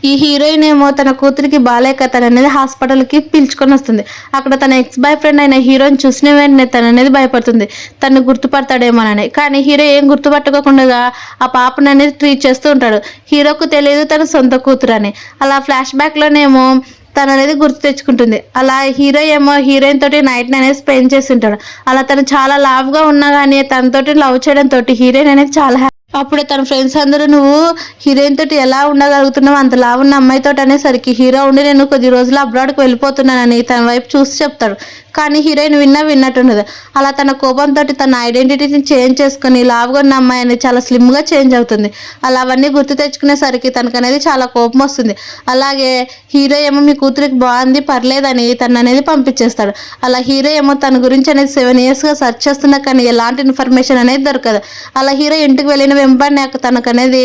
ఈ హీరోయిన్ ఏమో తన కూతురికి బాలేక తననేది హాస్పిటల్‌కి పిలుచుకొని వస్తుంది. అక్కడ తన ఎక్స్ బాయ్ ఫ్రెండ్ అయిన హీరోని చూసిన వెంటనే తననేది భయపడుతుంది. తనని గుర్తుపడతాడేమోనని. కానీ హీరో ఏం గుర్తుపట్టుకోకుండగా ఆ పాపననేది ట్రీట్ చేస్తూ ఉంటాడు. హీరోకు తెలియదు తన సొంత కూతురని. అలా ఫ్లాష్ బ్యాక్‌లోనేమో తననేది గుర్తు తెచ్చుకుంటుంది. అలా హీరో ఏమో హీరోయిన్ తోటి నైట్‌ని అనేది స్పెండ్ చేసుంటాడు. అలా తను చాలా లావుగా ఉన్నా గాని తనతోటి లవ్ చేయడంతోటి హీరోయిన్ అనేది చాలా అప్పుడు తన ఫ్రెండ్స్ అందరూ "నువ్వు హీరోయిన్ తోటి ఎలా ఉండగలుగుతున్నావు అంత లావున్న అమ్మాయితోటి" అనేసరికి హీరో ఉండి "నేను కొద్ది రోజులు అబ్రాడ్‌కి వెళ్ళిపోతున్నానని" తన వైపు చూసి చెప్తాడు. కానీ హీరోయిన్ విన్నట్టుండదు. అలా తన కోపంతోటి తన ఐడెంటిటీని చేంజ్ చేసుకొని లావుగా ఉన్న అమ్మాయి అనేది చాలా స్లిమ్‌గా చేంజ్ అవుతుంది. అలా అవన్నీ గుర్తు తెచ్చుకునేసరికి తనకనేది చాలా కోపం వస్తుంది. అలాగే హీరో ఏమో "మీ కూతురికి బాగుంది పర్లేదని" తననేది పంపించేస్తాడు. అలా హీరో ఏమో తన గురించి అనేది 7 ఇయర్స్‌గా సెర్చ్ చేస్తున్నా కానీ ఎలాంటి ఇన్ఫర్మేషన్ అనేది దొరకదు. అలా హీరో ఇంటికి వెళ్ళిన వెంబడినే తనకనేది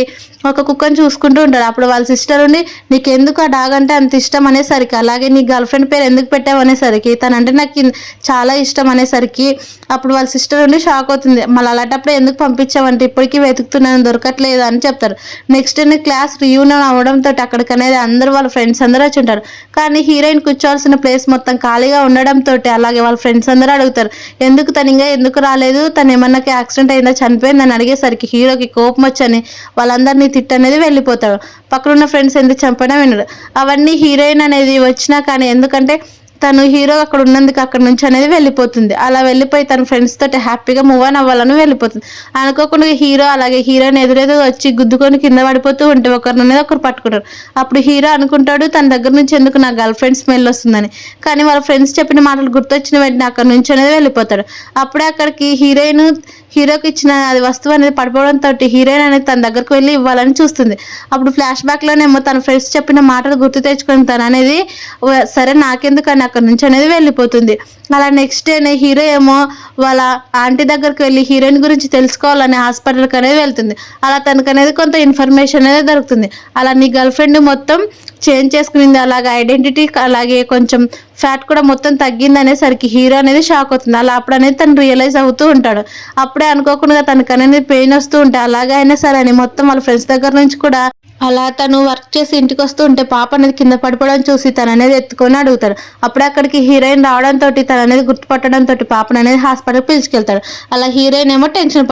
ఒక కుక్కని చూసుకుంటూ ఉంటాడు. అప్పుడు వాళ్ళ సిస్టర్ ఉండి "నీకెందుకు ఆ డాగ్ అంటే అంత ఇష్టం" అనేసరికి, అలాగే "నీ గర్ల్ ఫ్రెండ్ పేరు ఎందుకు పెట్టావు" అనేసరికి, తనంటే నాకు చాలా ఇష్టం అనేసరికి అప్పుడు వాళ్ళ సిస్టర్ ఉండి షాక్ అవుతుంది. మళ్ళీ అలాంటప్పుడు ఎందుకు పంపించావంటే ఇప్పటికీ వెతుకుతున్నాను దొరకట్లేదు అని చెప్తారు. నెక్స్ట్ డే క్లాస్ రియూనియన్ అవ్వడంతో అక్కడికనేది అందరూ వాళ్ళ ఫ్రెండ్స్ అందరూ వచ్చి ఉంటారు. కానీ హీరోయిన్ కూర్చోవాల్సిన ప్లేస్ మొత్తం ఖాళీగా ఉండడంతో అలాగే వాళ్ళ ఫ్రెండ్స్ అందరూ అడుగుతారు ఎందుకు తను ఇంకా ఎందుకు రాలేదు, తను ఏమన్నా యాక్సిడెంట్ అయిందా చనిపోయిందని అడిగేసరికి హీరోకి కోపం వచ్చని వాళ్ళందరినీ తిట్టనేది వెళ్ళిపోతాడు. పక్కనున్న ఫ్రెండ్స్ ఎందుకు చంపడం వినరు. అవన్నీ హీరోయిన్ అనేది వచ్చినా కానీ ఎందుకంటే తను హీరో అక్కడ ఉన్నందుకు అక్కడ నుంచి అనేది వెళ్ళిపోతుంది. అలా వెళ్ళిపోయి తన ఫ్రెండ్స్ తోటి హ్యాపీగా మూవ్ ఆన్ అవ్వాలని వెళ్ళిపోతుంది. అనుకోకుండా హీరో అలాగే హీరోయిన్ ఎదురెదురు వచ్చి గుద్దుకొని కింద పడిపోతూ ఉంటే ఒకరిని ఒకరు పట్టుకుంటారు. అప్పుడు హీరో అనుకుంటాడు తన దగ్గర నుంచి ఎందుకు నా గర్ల్ ఫ్రెండ్ స్మెల్ వస్తుందని. కానీ వాళ్ళ ఫ్రెండ్స్ చెప్పిన మాటలు గుర్తొచ్చిన వెంటనే అక్కడ నుంచి అనేది వెళ్ళిపోతాడు. అప్పుడే అక్కడికి హీరోకి ఇచ్చిన అది వస్తువు అనేది పడిపోవడంతో హీరోయిన్ అనేది తన దగ్గరకు వెళ్ళి ఇవ్వాలని చూస్తుంది. అప్పుడు ఫ్లాష్ బ్యాక్లోనేమో తన ఫ్రెండ్స్ చెప్పిన మాటలు గుర్తు తెచ్చుకొని తను అనేది సరే నాకెందుకు అని అక్కడ నుంచి అనేది వెళ్ళిపోతుంది. అలా నెక్స్ట్ డేనే హీరో ఏమో వాళ్ళ ఆంటీ దగ్గరికి వెళ్ళి హీరోయిన్ గురించి తెలుసుకోవాలని హాస్పిటల్కి అనేది వెళ్తుంది. అలా తనకనేది కొంత ఇన్ఫర్మేషన్ అనేది దొరుకుతుంది. అలా నీ గర్ల్ ఫ్రెండ్ మొత్తం చేంజ్ చేసుకునింది, అలాగే ఐడెంటిటీ అలాగే కొంచెం ఫ్యాట్ కూడా మొత్తం తగ్గింది అనేసరికి హీరో అనేది షాక్ అవుతుంది. అలా అప్పుడు అనేది తను రియలైజ్ అవుతూ ఉంటాడు. అప్పుడే అనుకోకుండా తనకు అనేది పెయిన్ వస్తూ ఉంటే అలాగే అయినా సరే అని మొత్తం వాళ్ళ ఫ్రెండ్స్ దగ్గర నుంచి కూడా అలా తను వర్క్ చేసి ఇంటికి వస్తూ ఉంటే పాప అనేది కింద పడిపోవడం చూసి తను అనేది ఎత్తుకొని అడుగుతాడు. అప్పుడే అక్కడికి హీరోయిన్ రావడంతో తను అనేది గుర్తుపట్టడంతో పాపను అనేది హాస్పిటల్కి పిలుచుకెళ్తాడు. అలా హీరోయిన్ ఏమో టెన్షన్